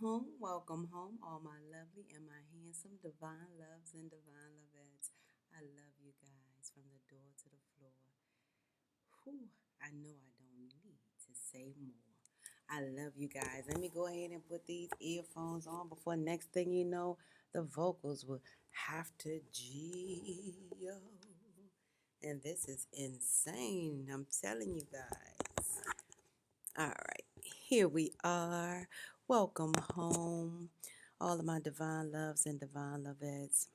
welcome home, all my lovely and my handsome divine loves and divine lovettes. I love you guys from the door to the floor. Whew, I know I don't need to say more. I love you guys. Let me go ahead and put these earphones on before next thing you know, the vocals will have to G-O. And this is insane. I'm telling you guys. All right, here we are. Welcome home, all of my divine loves and divine lovettes.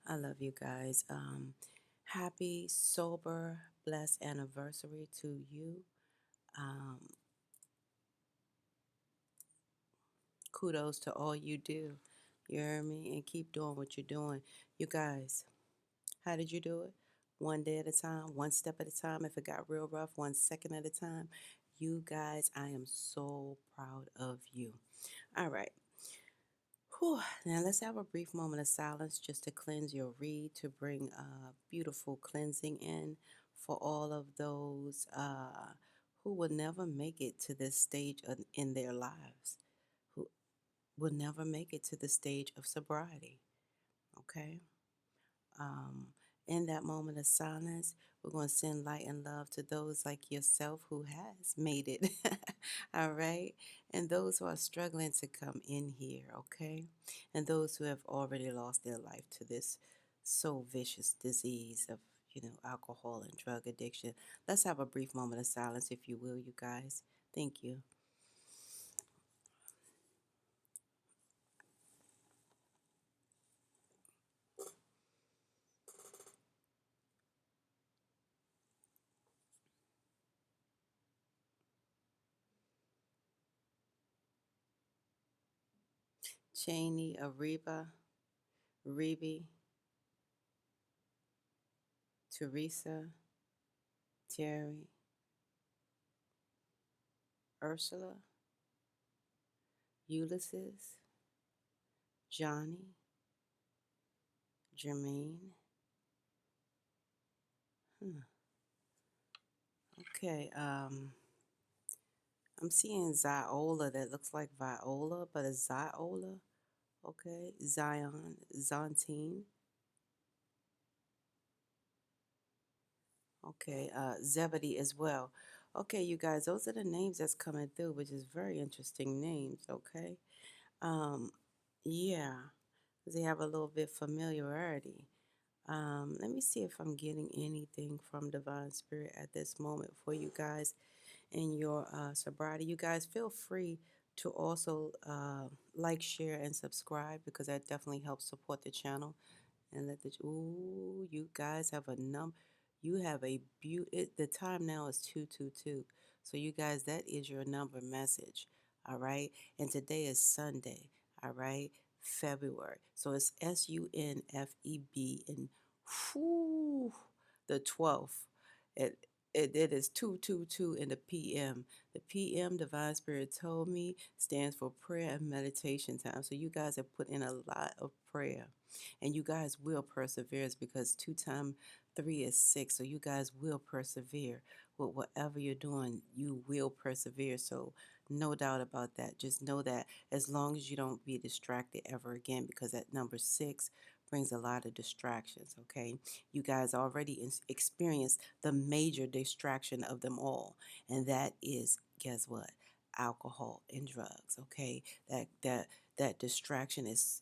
I love you guys. Happy, sober, blessed anniversary to you. Um, Kudos to all you do. You hear me? And keep doing what you're doing. You guys, how did you do it? One day at a time, one step at a time. If it got real rough, 1 second at a time. You guys, I am so proud of you. All right. Whew. Now let's have a brief moment of silence just to cleanse your read, to bring beautiful cleansing in for all of those who will never make it to this stage in their lives, who will never make it to the stage of sobriety. Okay? Um, in that moment of silence, we're going to send light and love to those like yourself who has made it. All right? And those who are struggling to come in here, okay? And those who have already lost their life to this so vicious disease of, alcohol and drug addiction. Let's have a brief moment of silence, if you will, you guys. Thank you. Cheney, Ariba, Reby, Teresa, Terry, Ursula, Ulysses, Johnny, Jermaine. Hmm. Okay, I'm seeing Ziola that looks like Viola, but it's Ziola. Okay, Zion, Zontine. Okay, Zebedee as well. Okay, you guys, those are the names that's coming through, which is very interesting names. Okay, um, yeah, they have a little bit familiarity. Let me see if I'm getting anything from Divine Spirit at this moment for you guys in your sobriety. You guys feel free to also like, share, and subscribe because that definitely helps support the channel. And let the ooh, you guys have a You have a the time now is 222. So you guys, that is your number message. All right, and today is Sunday. All right, February. So it's SUNFEB and whew, the 12th. It is 222 in the PM. The PM, Divine Spirit told me, stands for prayer and meditation time. So you guys have put in a lot of prayer. And you guys will persevere because 2 times 3 is 6. So you guys will persevere with whatever you're doing. You will persevere. So no doubt about that. Just know that as long as you don't be distracted ever again, because that number 6 brings a lot of distractions. Okay, you guys already experienced the major distraction of them all, and that is, guess what? Alcohol and drugs. Okay, that distraction is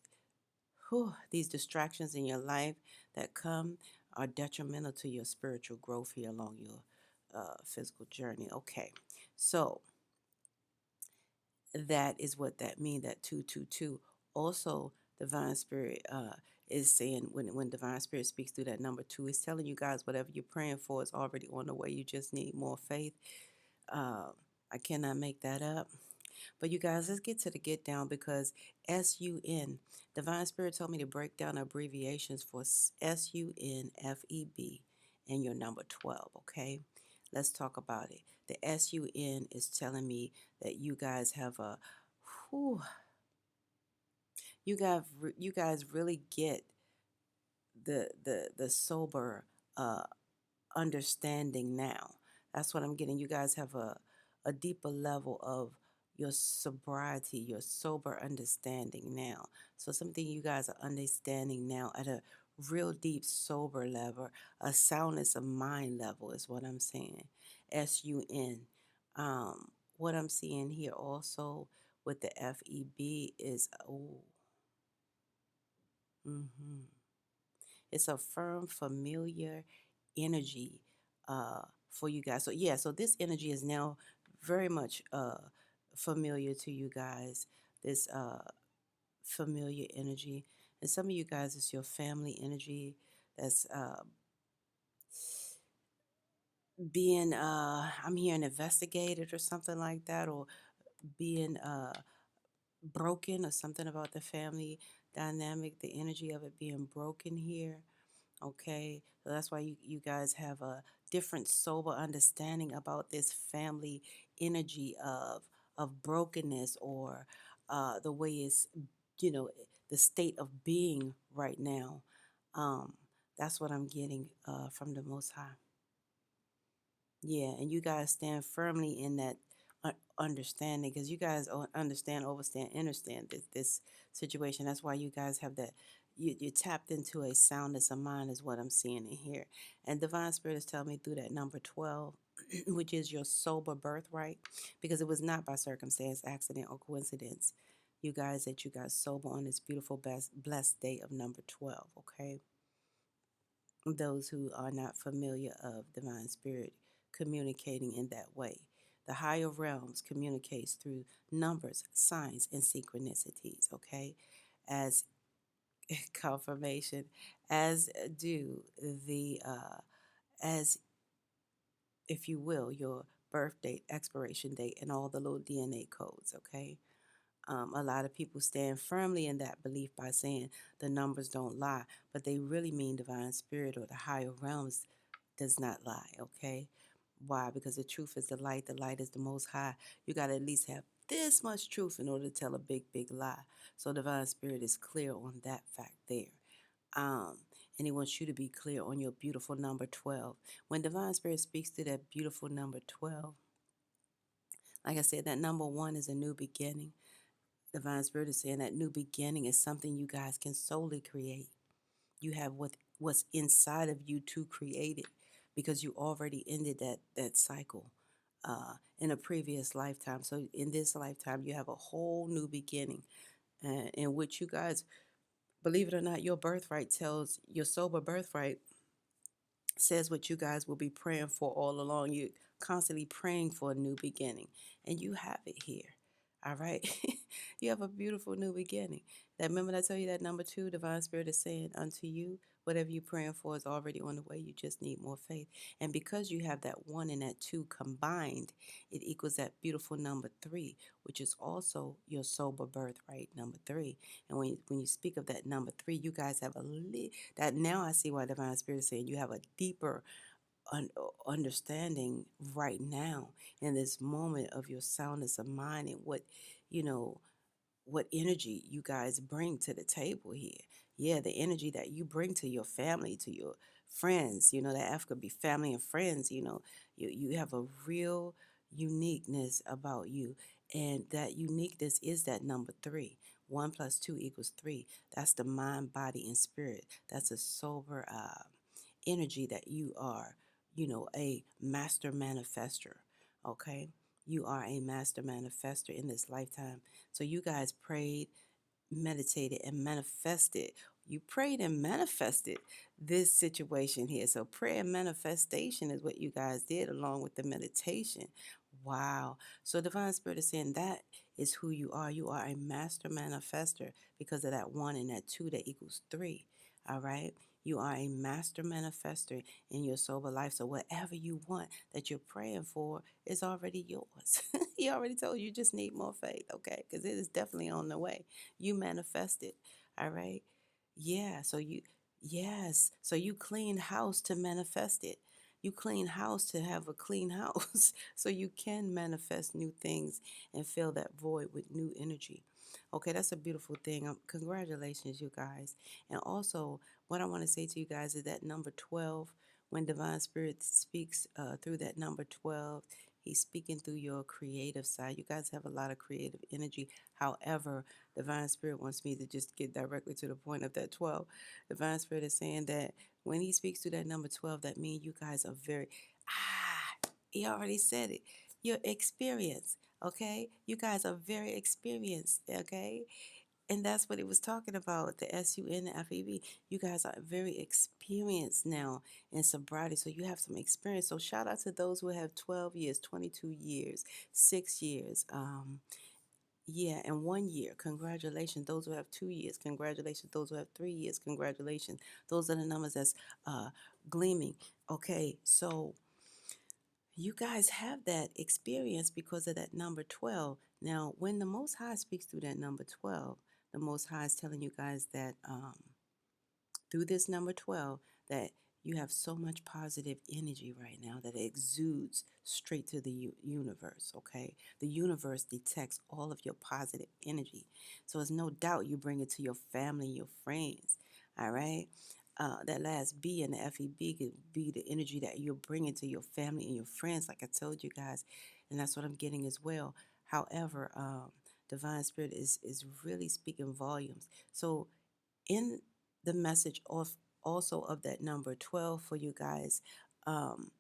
these distractions in your life that come are detrimental to your spiritual growth here along your physical journey. Okay, so that is what that means, that 222. Also, Divine Spirit is saying, when Divine Spirit speaks through that number 2, it's telling you guys whatever you're praying for is already on the way. You just need more faith. Uh, I cannot make that up. But you guys, let's get to the get down because SUN, Divine Spirit told me to break down abbreviations for SUNFEB and your number 12, okay? Let's talk about it. The SUN is telling me that you guys have a, whew, you guys really get the sober uh, understanding now. That's what I'm getting. You guys have a deeper level of your sobriety, your sober understanding now. So something you guys are understanding now at a real deep sober level, a soundness of mind level is what I'm saying. SUN. What I'm seeing here also with the FEB is, oh, mm-hmm. It's a firm, familiar energy for you guys. So yeah, so this energy is now very much familiar to you guys. This familiar energy, and some of you guys, it's your family energy that's being I'm hearing investigated or something like that, or being broken, or something about the family dynamic, the energy of it being broken here. Okay, so that's why you guys have a different sober understanding about this family energy of brokenness, or the way it's, you know, the state of being right now. Um, that's what I'm getting from the Most High. Yeah, and you guys stand firmly in that understanding, because you guys understand, overstand, understand this situation. That's why you guys have that. You tapped into a soundness of mind, is what I'm seeing in here. And Divine Spirit is telling me through that number 12, which is your sober birthright, because it was not by circumstance, accident, or coincidence. You guys, that you got sober on this beautiful, blessed day of number 12, okay? Those who are not familiar of divine spirit communicating in that way. The higher realms communicates through numbers, signs, and synchronicities, okay? As confirmation, as do the as if you will, your birth date, expiration date, and all the little DNA codes, okay? A lot of people stand firmly in that belief by saying the numbers don't lie, but they really mean divine spirit or the higher realms does not lie, okay? Why? Because the truth is the light is the most high. You got to at least have this much truth in order to tell a big, big lie. So divine spirit is clear on that fact there. Um, and he wants you to be clear on your beautiful number 12. When divine spirit speaks to that beautiful number 12, like I said, that number 1 is a new beginning. Divine Spirit is saying that new beginning is something you guys can solely create. You have what's inside of you to create it, because you already ended that cycle in a previous lifetime. So in this lifetime, you have a whole new beginning, in which you guys, believe it or not, your birthright tells your sober birthright says what you guys will be praying for all along. You constantly praying for a new beginning, and you have it here. All right, you have a beautiful new beginning. That, remember I tell you that number 2, divine spirit is saying unto you, whatever you're praying for is already on the way. You just need more faith. And because you have that 1 and that 2 combined, it equals that beautiful number 3, which is also your sober birthright, number 3. And when you speak of that number 3, you guys have that, now I see why divine spirit is saying you have a deeper un- understanding right now, in this moment of your soundness of mind, and you know what energy you guys bring to the table here. Yeah, the energy that you bring to your family, to your friends. That F could be family and friends. You have a real uniqueness about you, and that uniqueness is that number 3. 1 plus 2 equals 3. That's the mind, body, and spirit. That's a sober energy that you are, a master manifester. Okay, you are a master manifester in this lifetime. So you guys prayed, meditated, and manifested. You prayed and manifested this situation here. So prayer and manifestation is what you guys did, along with the meditation. Wow. So divine spirit is saying that is who you are. You are a master manifester because of that 1 and that 2 that equals 3. All right. You are a master manifester in your sober life. So whatever you want that you're praying for is already yours. He already told you, you just need more faith, okay? Because it is definitely on the way. You manifest it, all right? Yeah, yes. So you clean house to manifest it. You clean house to have a clean house. So you can manifest new things and fill that void with new energy. Okay, that's a beautiful thing. Congratulations, you guys. And also, what I want to say to you guys is that number 12, when Divine Spirit speaks through that number 12, He's speaking through your creative side. You guys have a lot of creative energy. However, Divine Spirit wants me to just get directly to the point of that 12. Divine Spirit is saying that when he speaks to that number 12, that means you guys are very, he already said it. Your experience, okay? You guys are very experienced, okay? And that's what it was talking about, the SUN and FEB. You guys are very experienced now in sobriety, so you have some experience. So shout out to those who have 12 years, 22 years, 6 years, yeah, and 1 year. Congratulations. Those who have 2 years, congratulations. Those who have 3 years, congratulations. Those are the numbers that's uh, gleaming. Okay, so you guys have that experience because of that number 12. Now, when the Most High speaks through that number 12, the Most High is telling you guys that through this number 12, that you have so much positive energy right now that it exudes straight to the universe, okay? The universe detects all of your positive energy. So there's no doubt you bring it to your family, your friends, all right? That last B in the FEB could be the energy that you're bringing to your family and your friends, like I told you guys, and that's what I'm getting as well. However, Divine Spirit is really speaking volumes. So in the message of also of that number 12 for you guys, um,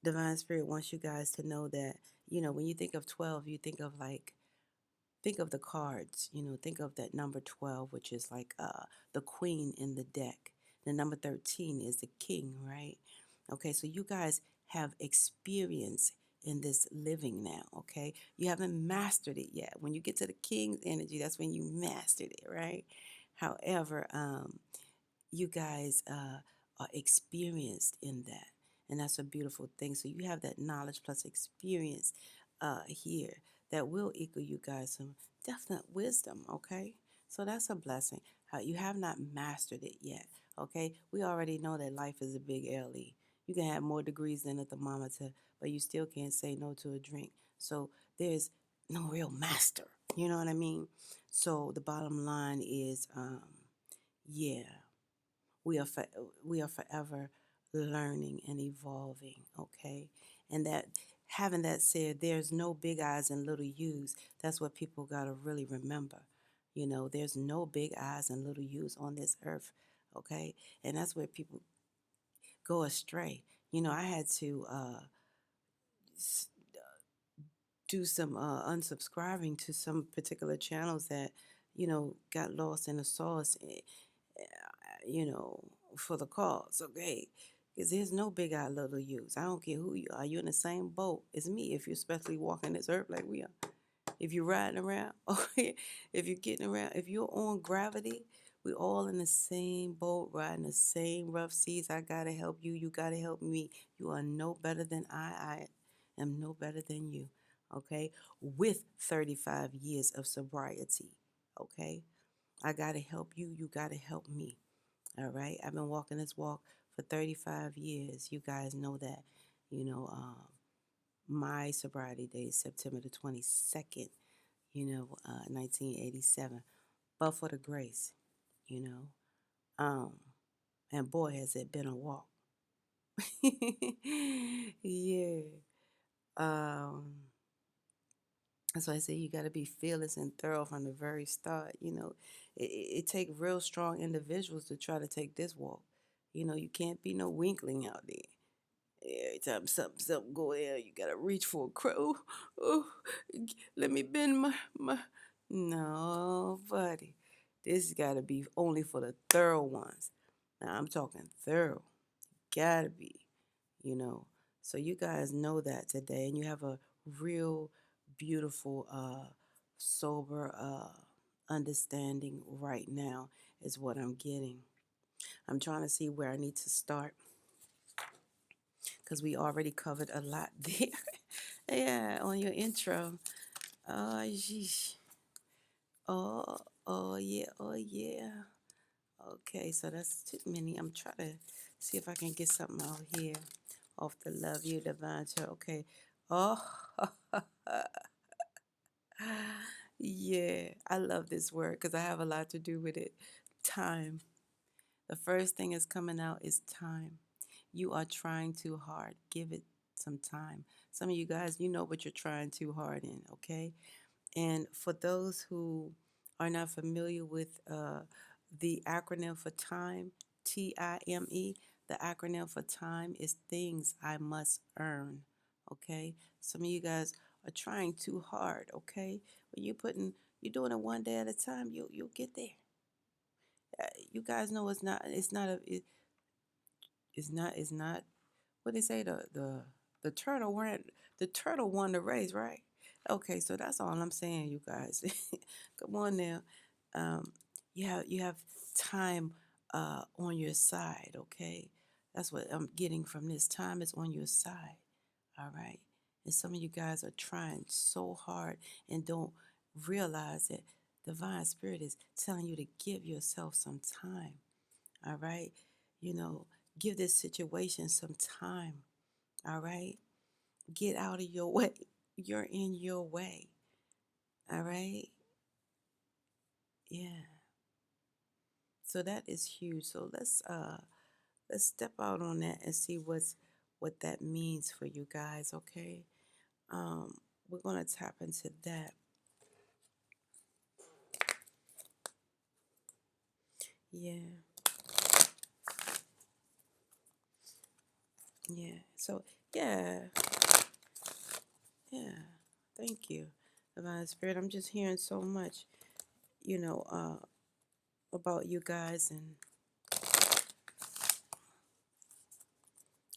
Divine Spirit wants you guys to know that, when you think of 12, you think of the cards, think of that number 12, which is like the queen in the deck. The number 13 is the king, right? Okay, so you guys have experience in this living now, okay? You haven't mastered it yet. When you get to the king's energy, that's when you mastered it, right? However, you guys are experienced in that. And that's a beautiful thing. So you have that knowledge plus experience here that will equal you guys some definite wisdom, okay? So that's a blessing. You have not mastered it yet, okay? We already know that life is a big LE. You can have more degrees than a thermometer, but you still can't say no to a drink. So there's no real master. You know what I mean? So the bottom line is, yeah, we are for, we are forever learning and evolving, okay? And that having that said, there's no big eyes and little U's. That's what people got to really remember. There's no big eyes and little U's on this earth, okay? And that's where people go astray. I had to s- do some unsubscribing to some particular channels that, got lost in the sauce, you know, for the cause, okay? Because there's no big eye, little U's. I don't care who you are. You're in the same boat as me if you're especially walking this earth like we are. If you're riding around, okay? If you're getting around, if you're on gravity, we all in the same boat, riding the same rough seas. I gotta help you. You gotta help me. You are no better than I am no better than you, okay? With 35 years of sobriety, okay? I gotta help you. You gotta help me. All right. I've been walking this walk for 35 years. You guys know that. You know, my sobriety day is September the 22nd, 1987. But for the grace, you know. And boy, has it been a walk. Yeah. Um, that's why I say you got to be fearless and thorough from the very start. It take real strong individuals to try to take this walk. You can't be no weakling out there. Every time something go there, you gotta reach for a crow. Oh, let me bend my. No, buddy, this gotta be only for the thorough ones. Now I'm talking thorough. Gotta be, you know. So you guys know that today, and you have a real beautiful, sober understanding right now is what I'm getting. I'm trying to see where I need to start because we already covered a lot there. Yeah, on your intro. Oh, yeesh. Oh, oh yeah, oh yeah. Okay, so that's too many. I'm trying to see if I can get something out here off the Love You Divine Show. Okay. Oh, yeah. I love this word because I have a lot to do with it. Time. The first thing that's coming out is time. You are trying too hard. Give it some time. Some of you guys, you know what you're trying too hard in, okay? And for those who are not familiar with the acronym for time, TIME, the acronym for time is things I must earn. Okay? Some of you guys are trying too hard, okay? When you're doing it one day at a time, you'll get there. You guys know it's not what they say the turtle won the race, right? Okay, so that's all I'm saying, you guys. Come on now. Um, you have time on your side, okay? That's what I'm getting from this. Time is on your side, all right? And some of you guys are trying so hard and don't realize that divine spirit is telling you to give yourself some time, all right? You know, give this situation some time, all right? Get out of your way. You're in your way, all right? Yeah. So that is huge. So let's step out on that and see what that means for you guys, okay? Um, we're gonna tap into that. Yeah, yeah. So yeah, yeah. Thank you, Divine Spirit. I'm just hearing so much, you know, about you guys and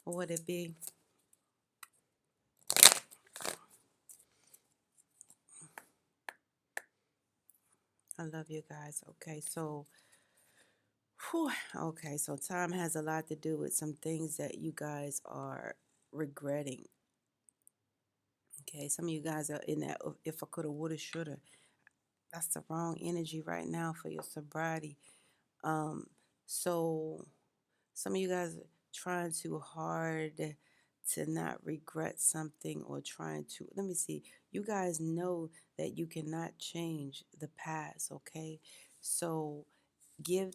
what it be. I love you guys. Okay, so whew, okay, so time has a lot to do with some things that you guys are regretting. Okay, some of you guys are in that if I coulda, woulda, shoulda. That's the wrong energy right now for your sobriety. Um, so some of you guys are trying too hard to not regret something or trying to, let me see, you guys know that you cannot change the past, okay? So give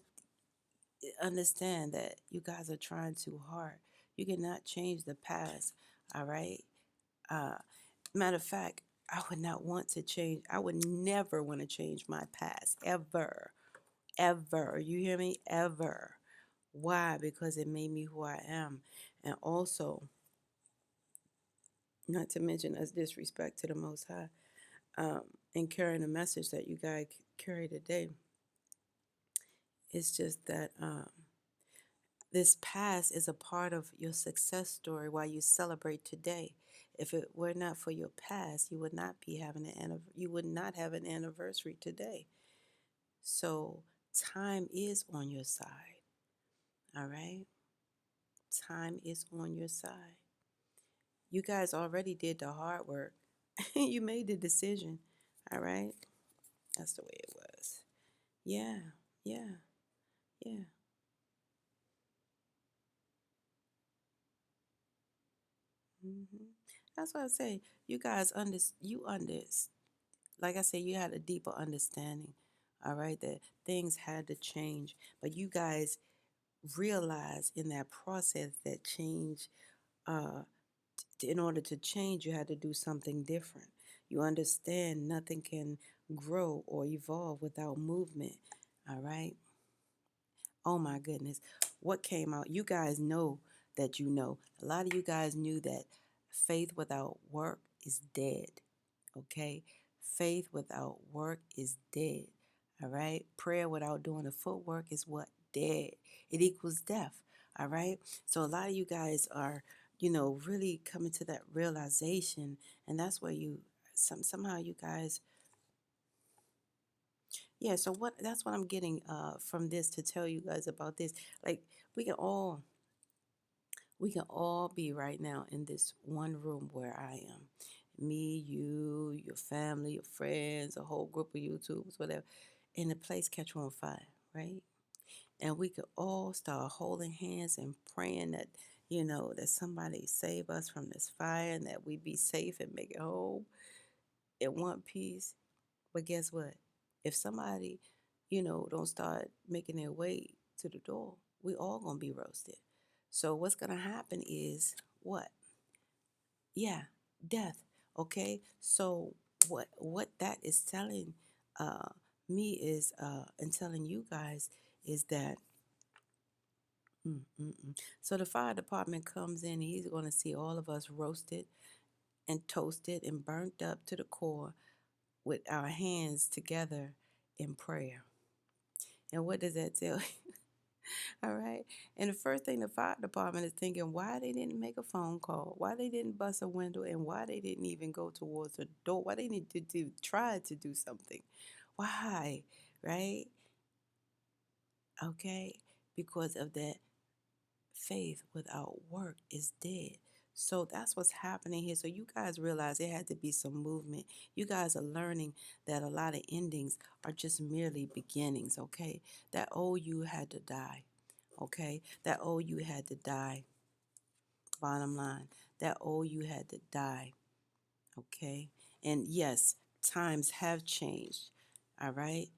understand that you guys are trying too hard. You cannot change the past, all right? Uh, Matter of fact, I would not want to change. I would never want to change my past, ever, ever. You hear me? Ever. Why? Because it made me who I am. And also, not to mention as disrespect to the Most High, and carrying the message that you guys carry today. It's just that this past is a part of your success story while you celebrate today. If it were not for your past, you would not be having you would not have an anniversary today. So time is on your side. All right? Time is on your side. You guys already did the hard work. You made the decision. All right? That's the way it was. Yeah. Yeah. Yeah. hmm That's what I say. You guys like I said, you had a deeper understanding, all right, that things had to change. But you guys realized in that process that change, uh, in order to change, you had to do something different. You understand nothing can grow or evolve without movement, all right? Oh my goodness. What came out? You guys know that you know. A lot of you guys knew that faith without work is dead. Okay? Faith without work is dead. All right? Prayer without doing the footwork is what? Dead. It equals death. All right? So a lot of you guys are, really coming to that realization, and that's where somehow you guys, yeah, so that's what I'm getting from this to tell you guys about this. Like we can all we can all be right now in this one room where I am. Me, you, your family, your friends, a whole group of YouTubers, whatever. And the place catch on fire, right? And we could all start holding hands and praying that, that somebody save us from this fire and that we be safe and make it home in one piece. But guess what? If somebody, don't start making their way to the door, we all gonna be roasted. So what's gonna happen is what? Yeah, death. Okay, so what that is telling uh, me is and telling you guys is that so the fire department comes in, he's going to see all of us roasted and toasted and burnt up to the core with our hands together in prayer. And what does that tell you? All right. And the first thing the fire department is thinking, why they didn't make a phone call, why they didn't bust a window, and why they didn't even go towards the door, why they need to try to do something. Why? Right? Okay. Because of that faith without work is dead. So that's what's happening here. So you guys realize there had to be some movement. You guys are learning that a lot of endings are just merely beginnings, okay? That old you had to die, okay? That old you had to die, bottom line. That old you had to die, okay? And yes, times have changed, all right?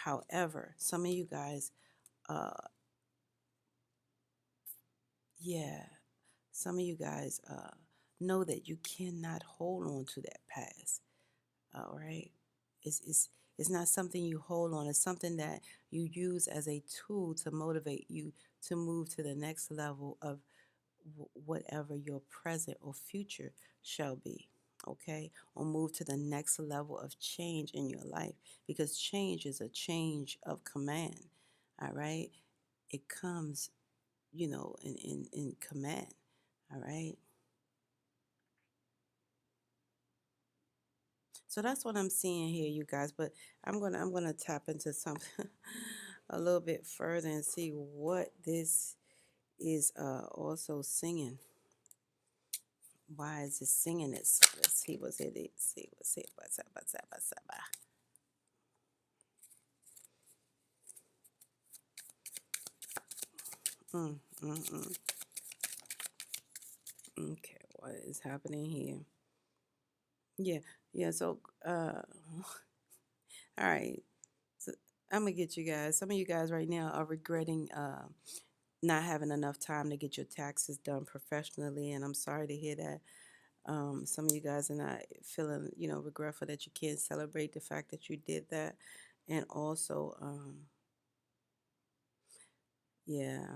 However, some of you guys, uh, yeah, some of you guys know that you cannot hold on to that past. All right, it's not something you hold on. It's something that you use as a tool to motivate you to move to the next level of whatever your present or future shall be. Okay, or move to the next level of change in your life because change is a change of command. All right, it comes, in command. All right. So that's what I'm seeing here, you guys. But I'm gonna tap into something a little bit further and see what this is also singing. Why is it singing this? Let's see what's it is. See what's it. What's up. Mm, mm, mm. Okay, what is happening here? Yeah, yeah. So, all right. So I'm gonna get you guys. Some of you guys right now are regretting not having enough time to get your taxes done professionally, and I'm sorry to hear that. Some of you guys are not feeling, regretful that you can't celebrate the fact that you did that, and also, yeah,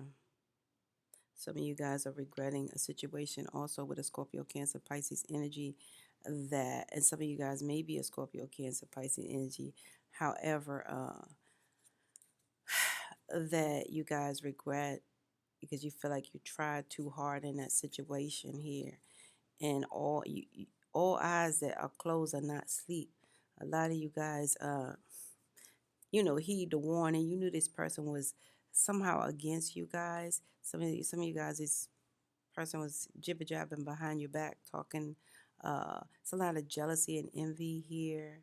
some of you guys are regretting a situation also with a Scorpio, Cancer, Pisces energy. And some of you guys may be a Scorpio, Cancer, Pisces energy. However, that you guys regret because you feel like you tried too hard in that situation here, and all eyes that are closed are not sleep. A lot of you guys, heed the warning. You knew this person was somehow against you guys. Some of you guys, this person was jibber jabbing behind your back, talking. It's a lot of jealousy and envy here.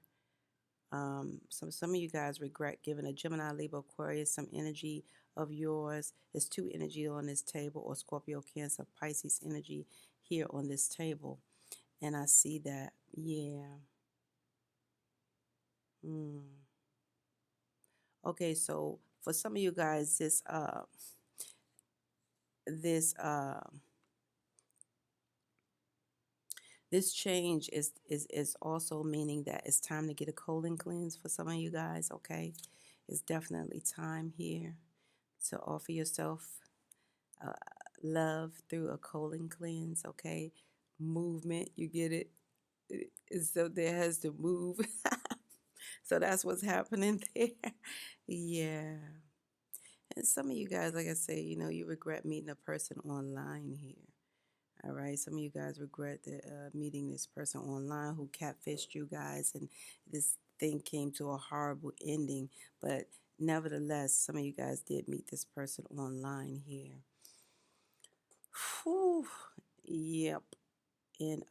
Some of you guys regret giving a Gemini, Libra, Aquarius some energy of yours. There's two energy on this table, or Scorpio, Cancer, Pisces energy here on this table, and I see that. Yeah. Mm. Okay, so for some of you guys, this this change is also meaning that it's time to get a colon cleanse for some of you guys. Okay, it's definitely time here to offer yourself uh, love through a colon cleanse. Okay, movement, you get it. So there has to move. So that's what's happening there. Yeah. And some of you guys, like I say, you regret meeting a person online here. All right. Some of you guys regret meeting this person online who catfished you guys, and this thing came to a horrible ending. But nevertheless, some of you guys did meet this person online here. Whew. Yep. And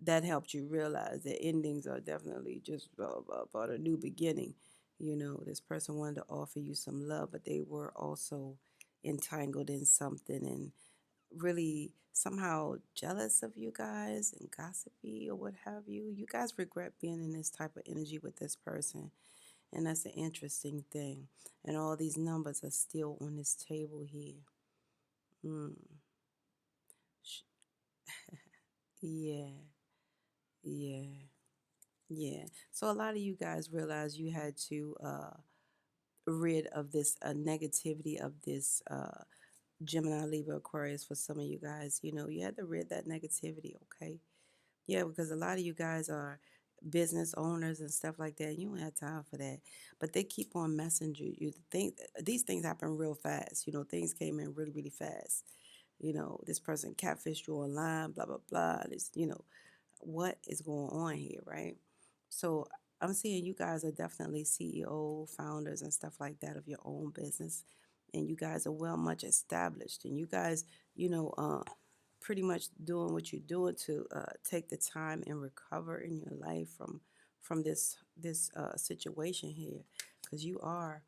that helped you realize that endings are definitely just about a new beginning. This person wanted to offer you some love, but they were also entangled in something and really somehow jealous of you guys and gossipy or what have you. You guys regret being in this type of energy with this person. And that's an interesting thing. And all these numbers are still on this table here. Mm. Yeah, yeah, yeah. So a lot of you guys realize you had to rid of this negativity of this Gemini, Libra, Aquarius for some of you guys. You know, you had to rid that negativity, okay? Yeah, because a lot of you guys are business owners and stuff like that. You don't have time for that. But they keep on messing you. You think these things happen real fast. You know, things came in really, really fast. You know, this person catfished you online, blah, blah, blah. This, you know, what is going on here, right? So I'm seeing you guys are definitely CEO, founders, and stuff like that of your own business. And you guys are well much established. And you guys, you know, pretty much doing what you're doing to take the time and recover in your life from this situation here, because you are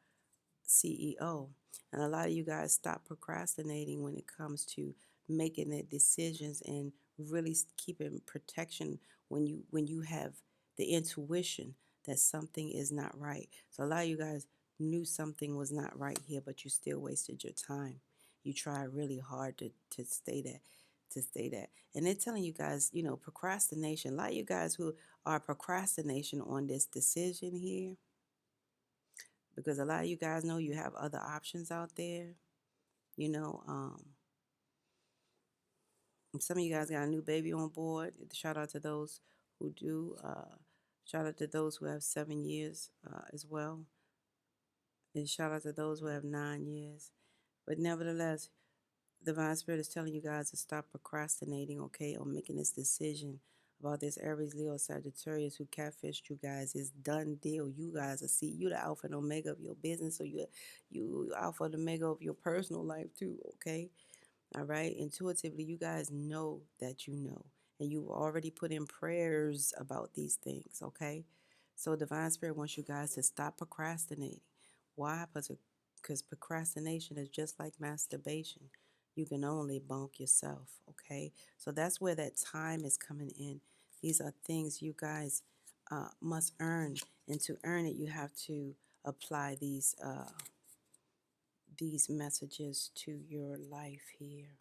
CEO. And a lot of you guys stop procrastinating when it comes to making the decisions and really keeping protection when you have the intuition that something is not right. So a lot of you guys knew something was not right here, but you still wasted your time. You tried really hard to stay that. To stay that. And they're telling you guys, you know, procrastination. A lot of you guys who are procrastination on this decision here, because a lot of you guys know you have other options out there. You know, some of you guys got a new baby on board. Shout out to those who do. Shout out to those who have 7 years as well. And shout out to those who have 9 years. But nevertheless, Divine Spirit is telling you guys to stop procrastinating, okay, on making this decision about this Aries, Leo, Sagittarius who catfished you guys. It's done deal. You guys are see you the alpha and omega of your business, so you alpha and omega of your personal life too, okay? All right. Intuitively, you guys know that you know. And you've already put in prayers about these things, okay? So Divine Spirit wants you guys to stop procrastinating. Why? Because procrastination is just like masturbation. You can only bonk yourself, okay? So that's where that time is coming in. These are things you guys must earn. And to earn it, you have to apply these messages to your life here.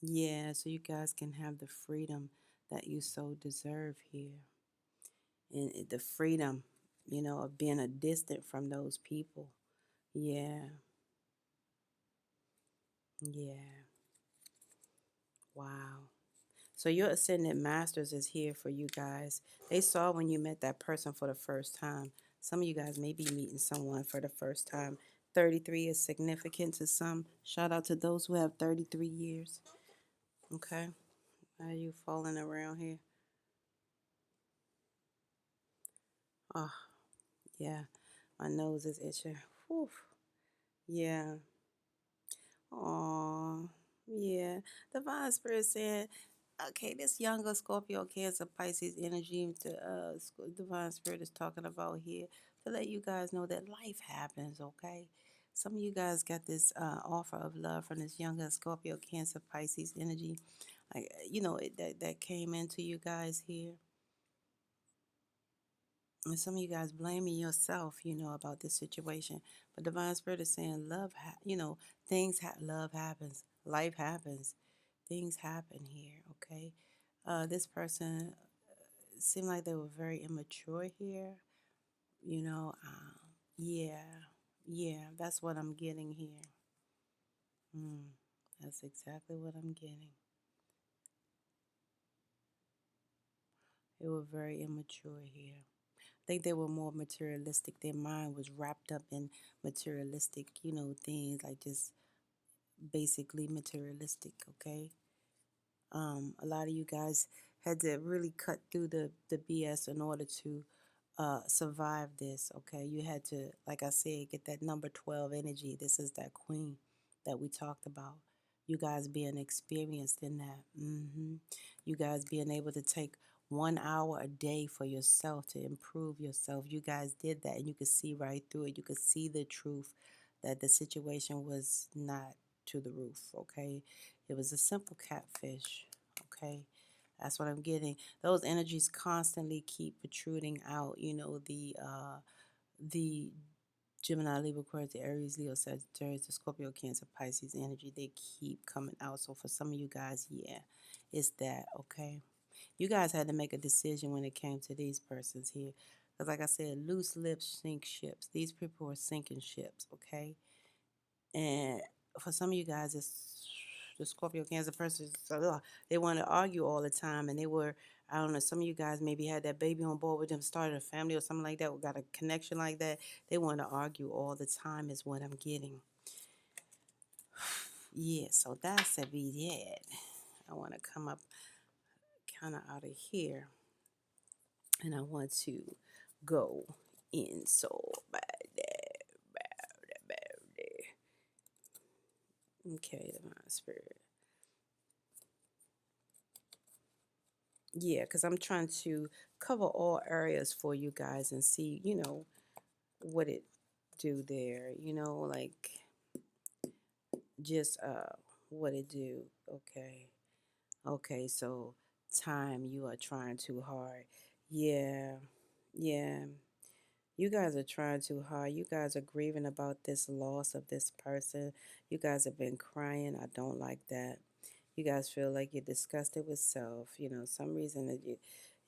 Yeah, so you guys can have the freedom that you so deserve here. And the freedom, you know, of being a distant from those people. Yeah, yeah. Wow. So your ascendant masters is here for you guys. They saw when you met that person for the first time. Some of you guys may be meeting someone for the first time. 33 is significant to some. Shout out to those who have 33 years. Okay. How are you falling around here? Oh, yeah. My nose is itching. Whew. Yeah. Oh, yeah. Divine Spirit saying, okay, this younger Scorpio, Cancer, Pisces energy, Divine Spirit is talking about here to let you guys know that life happens, okay? Some of you guys got this offer of love from this younger Scorpio, Cancer, Pisces energy. Like, you know, that came into you guys here. And some of you guys blaming yourself, you know, about this situation. But Divine Spirit is saying, you know, love happens, life happens, things happen here, okay? This person seemed like they were very immature here, you know. Yeah, yeah, that's what I'm getting here. Mm, that's exactly what I'm getting. They were very immature here. I think they were more materialistic. Their mind was wrapped up in materialistic, you know, things like just basically materialistic, okay? A lot of you guys had to really cut through the BS in order to survive this, okay? You had to, like I said, get that number 12 energy. This is that queen that we talked about. You guys being experienced in that. You guys being able to take 1 hour a day for yourself to improve yourself. You guys did that and you could see right through it. You could see the truth that the situation was not to the roof, okay? It was a simple catfish, okay? That's what I'm getting. Those energies constantly keep protruding out. You know, the Gemini, Libra, Aquarius, the Aries, Leo, Sagittarius, the Scorpio, Cancer, Pisces energy, they keep coming out. So for some of you guys, yeah, It's that, okay? You guys had to make a decision when it came to these persons here. Because, like I said, loose lips sink ships. These people are sinking ships, okay? And for some of you guys, it's the Scorpio Cancer person, they want to argue all the time. And they were, I don't know, some of you guys maybe had that baby on board with them, started a family or something like that, or got a connection like that. They want to argue all the time, is what I'm getting. Yeah, so that's a be it. I want to come up kind of out of here. And I want to go in so bad. Okay, divine spirit. Yeah, because I'm trying to cover all areas for you guys and see, what it do there, like just what it do. Okay. Okay, so time, you are trying too hard. Yeah. Yeah. You guys are trying too hard. You guys are grieving about this loss of this person. You guys have been crying. I don't like that. You guys feel like you're disgusted with self. Some reason that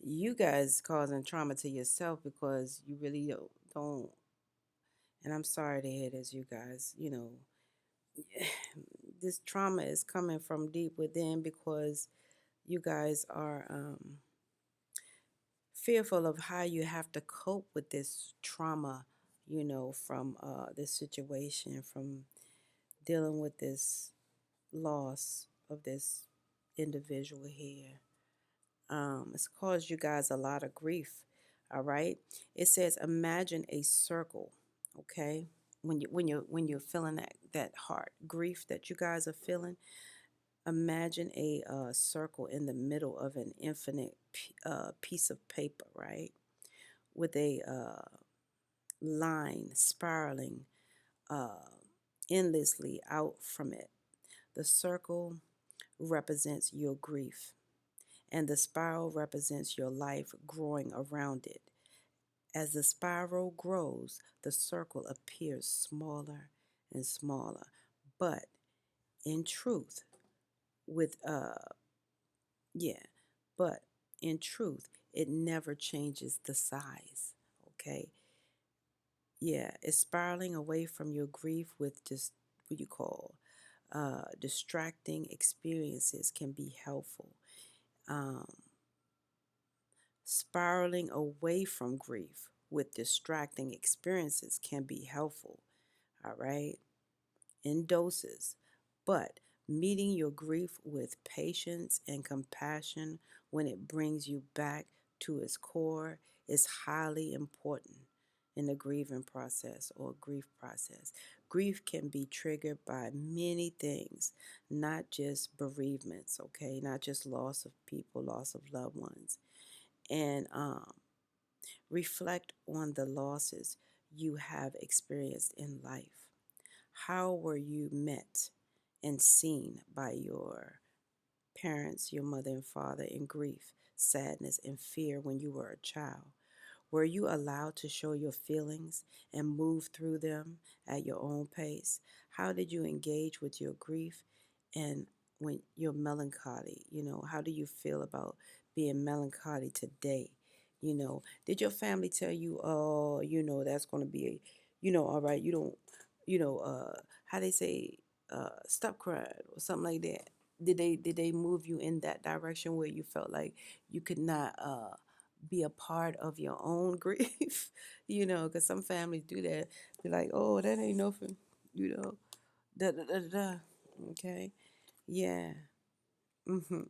you guys causing trauma to yourself because you really don't. And I'm sorry to hear this, you guys. This trauma is coming from deep within because you guys are fearful of how you have to cope with this trauma, from this situation, from dealing with this loss of this individual here. It's caused you guys a lot of grief. All right. It says imagine a circle. Okay. When you're feeling that heart grief that you guys are feeling, imagine a circle in the middle of an infinite piece of paper, right? With a line spiraling uh, endlessly out from it. The circle represents your grief, and the spiral represents your life growing around it. As the spiral grows, the circle appears smaller and smaller. But in truth, with yeah, but in truth, it never changes the size. Okay, yeah, it's spiraling away from your grief with just what you call distracting experiences can be helpful. Um, Spiraling away from grief with distracting experiences can be helpful, all right, in doses. But meeting your grief with patience and compassion when it brings you back to its core is highly important in the grieving process or grief process. Grief can be triggered by many things, not just bereavements, okay, not just loss of people, loss of loved ones. And reflect on the losses you have experienced in life. How were you met and seen by your parents, your mother and father, in grief, sadness, and fear when you were a child? Were you allowed to show your feelings and move through them at your own pace? How did you engage with your grief and when your melancholy? How do you feel about being melancholy today? Did your family tell you, oh, that's going to be all right, you don't, how they say, stop crying or something like that? Did they move you in that direction where you felt like you could not be a part of your own grief, because some families do that. Be like, oh, that ain't nothing, you know, da da da da. Da. Okay, yeah. hmm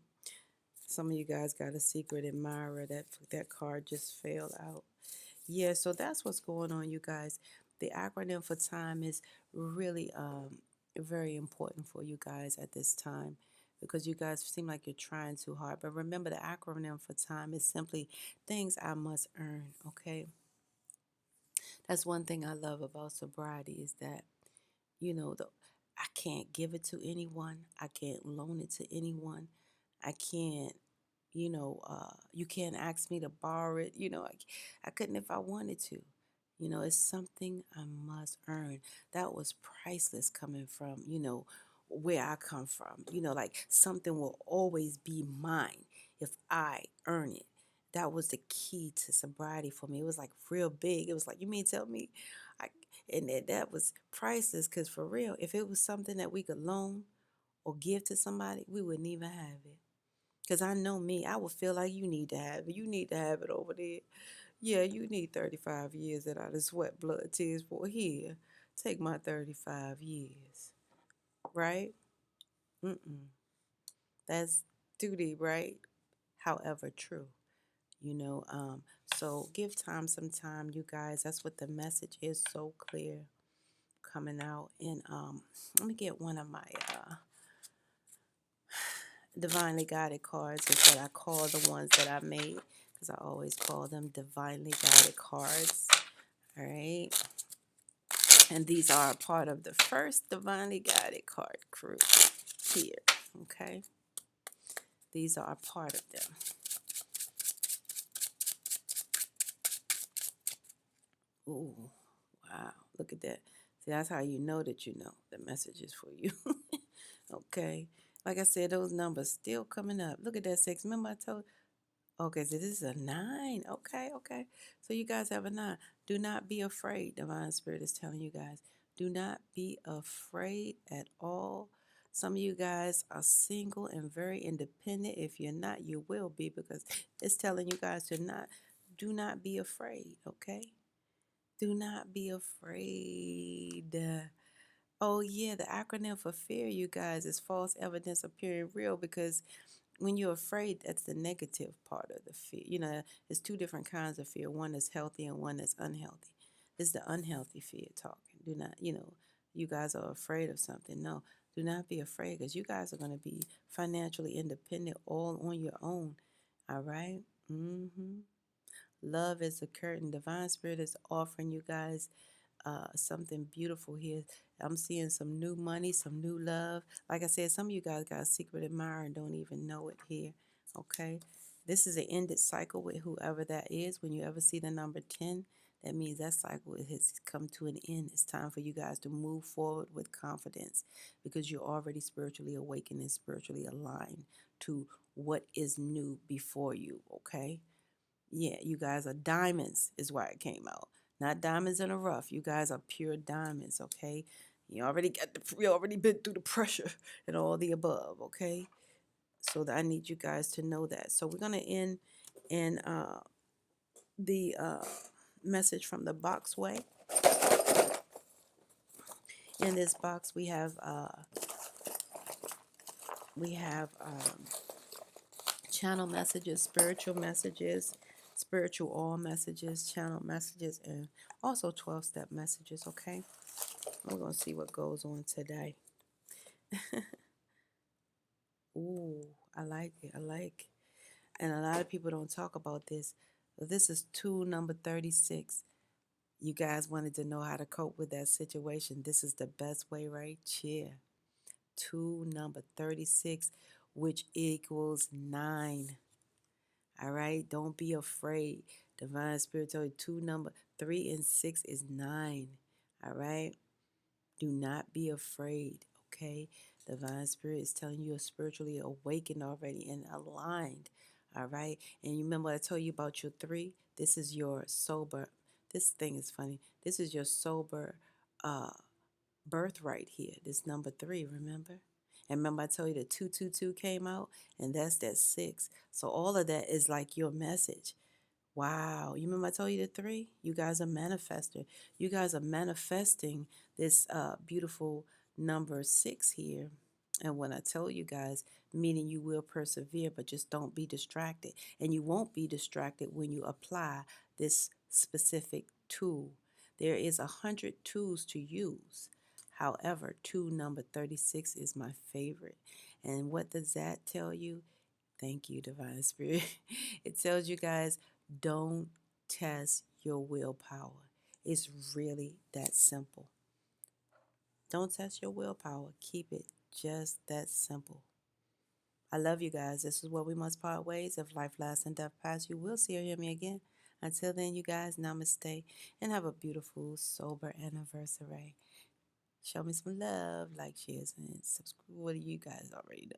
Some of you guys got a secret admirer. That card just fell out. Yeah, so that's what's going on, you guys. The acronym for time is really very important for you guys at this time because you guys seem like you're trying too hard. But remember, the acronym for time is simply things I must earn, okay? That's one thing I love about sobriety is that, the I can't give it to anyone. I can't loan it to anyone. I can't, you can't ask me to borrow it. I couldn't if I wanted to. It's something I must earn. That was priceless coming from, where I come from. Like something will always be mine if I earn it. That was the key to sobriety for me. It was like real big. It was like, you mean tell me? I, and that was priceless because for real, if it was something that we could loan or give to somebody, we wouldn't even have it. Because I know me, I would feel like you need to have it. You need to have it over there. Yeah, you need 35 years that I done sweat blood tears for. Here, take my 35 years. Right? Mm-mm. That's duty, right? However, true. You know, um, so give time some time, you guys. That's what the message is so clear coming out. And let me get one of my divinely guided cards is what I call the ones that I made because I always call them divinely guided cards. All right. And these are a part of the first divinely guided card crew here. Okay. These are a part of them. Ooh, wow. Look at that. See, that's how you know that you know the message is for you. Okay. Like I said, those numbers still coming up. Look at that 6. Remember I told. Okay, so this is a 9. Okay, okay. So you guys have a 9. Do not be afraid. Divine Spirit is telling you guys. Do not be afraid at all. Some of you guys are single and very independent. If you're not, you will be because it's telling you guys to not. Do not be afraid. Okay. Do not be afraid. Oh yeah, the acronym for fear, you guys, is false evidence appearing real because when you're afraid, that's the negative part of the fear. There's two different kinds of fear. One is healthy and one is unhealthy. This is the unhealthy fear talking. Do not, you guys are afraid of something. No, do not be afraid because you guys are going to be financially independent all on your own. All right? Mm-hmm. Love is a curtain. Divine Spirit is offering you guys something beautiful here. I'm seeing some new money, some new love. Like I said, some of you guys got a secret admirer and don't even know it here. Okay? This is an ended cycle with whoever that is. When you ever see the number 10, that means that cycle has come to an end. It's time for you guys to move forward with confidence because you're already spiritually awakened and spiritually aligned to what is new before you. Okay? Yeah, you guys are diamonds, is why it came out. Not diamonds in a rough. You guys are pure diamonds, okay? You already been through the pressure and all the above, okay? So I need you guys to know that. So we're gonna end in the message from the box way. In this box, we have channel messages, spiritual all messages, channel messages, and also 12-step messages, okay? We're going to see what goes on today. Ooh, I like it. I like. And a lot of people don't talk about this. This is tool number 36. You guys wanted to know how to cope with that situation. This is the best way right here. Tool number 36, which equals 9. All right? Don't be afraid. Divine Spirit told you tool number 3 and 6 is 9. All right? Do not be afraid, okay? Divine Spirit is telling you you're spiritually awakened already and aligned, all right? And you remember I told you about your 3? This is your sober. This thing is funny. This is your sober uh, birthright here. This number 3, remember? And remember I told you the 222 came out, and that's that 6. So all of that is like your message. Wow. You remember I told you the 3? You guys are manifesting. You guys are manifesting this beautiful number 6 here. And when I told you guys, meaning you will persevere, but just don't be distracted. And you won't be distracted when you apply this specific tool. There is 100 tools to use. However, tool number 36 is my favorite. And what does that tell you? Thank you, Divine Spirit. It tells you guys don't test your willpower. It's really that simple. Don't test your willpower. Keep it just that simple. I love you guys. This is where we must part ways. If life lasts and death pass, you will see or hear me again. Until then, you guys, namaste and have a beautiful, sober anniversary. Show me some love, like, share, and subscribe. What do you guys already know?